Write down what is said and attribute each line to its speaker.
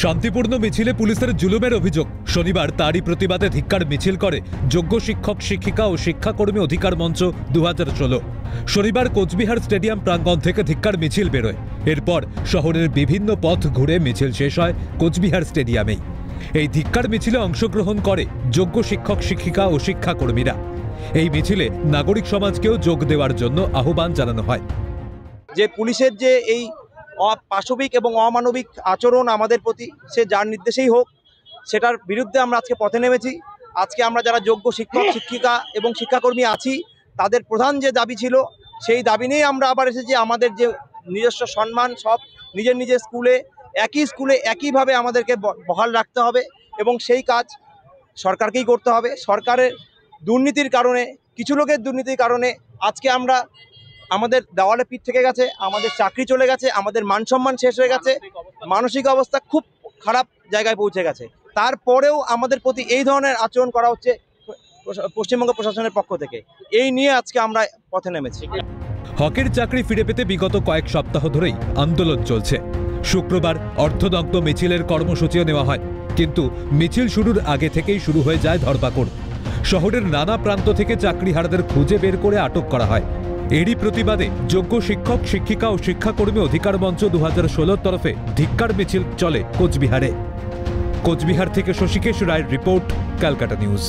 Speaker 1: শান্তিপূর্ণ মিছিলে পুলিশের জুলুমের অভিযোগ। শনিবার তারই প্রতিবাদে ধিক্কার মিছিল করে যোগ্য শিক্ষক শিক্ষিকা ও শিক্ষাকর্মী অধিকার মঞ্চ 2016। শনিবার কোচবিহার স্টেডিয়াম প্রাঙ্গণ থেকে ধিক্কার মিছিল বেরোয়। এরপর শহরের বিভিন্ন পথ ঘুরে মিছিল শেষ হয় কোচবিহার স্টেডিয়ামেই। এই ধিক্কার মিছিলে অংশগ্রহণ করে যোগ্য শিক্ষক শিক্ষিকা ও শিক্ষাকর্মীরা। এই মিছিলে নাগরিক সমাজকেও যোগ দেওয়ার জন্য আহ্বান জানানো হয়।
Speaker 2: যে পুলিশের যে এই অপাশবিক এবং অমানবিক আচরণ আমাদের প্রতি, সে যার নির্দেশেই হোক, সেটার বিরুদ্ধে আমরা আজকে পথে নেমেছি। আজকে আমরা যারা যোগ্য শিক্ষক শিক্ষিকা এবং শিক্ষাকর্মী আছি, তাদের প্রধান যে দাবি ছিল, সেই দাবি নিয়েই আমরা আবার এসেছি। আমাদের যে নিজস্ব সম্মান, সব নিজের নিজের স্কুলে একইভাবে আমাদেরকে বহাল রাখতে হবে এবং সেই কাজ সরকারকেই করতে হবে। সরকারের দুর্নীতির কারণে, কিছু লোকের দুর্নীতির কারণে আজকে আমরা আমাদের দেওয়ালে পিঠ থেকে গেছে, আমাদের চাকরি চলে গেছে, আমাদের মান সম্মান শেষ হয়ে গেছে, মানসিক অবস্থা খুব খারাপ জায়গায় পৌঁছে গেছে। তারপরেও আমাদের প্রতি এই ধরনের আচরণ করা হচ্ছে পশ্চিমবঙ্গ প্রশাসনের পক্ষ থেকে। এই নিয়ে আজকে আমরা পথে নেমেছি।
Speaker 1: হকের চাকরি ফিরে পেতে বিগত কয়েক সপ্তাহ ধরেই আন্দোলন চলছে। শুক্রবার অর্ধদগ্ধ মিছিলের কর্মসূচিও নেওয়া হয়, কিন্তু মিছিল শুরুর আগে থেকেই শুরু হয়ে যায় ধরপাকড়। শহরের নানা প্রান্ত থেকে চাকরিহারাদের খুঁজে বের করে আটক করা হয়। এরই প্রতিবাদে যোগ্য শিক্ষক শিক্ষিকা ও শিক্ষাকর্মী অধিকার মঞ্চ 2016 তরফে ধিক্কার মিছিল চলে কোচবিহারে। কোচবিহার থেকে শশীকেশ রায়ের রিপোর্ট, ক্যালকাটা নিউজ।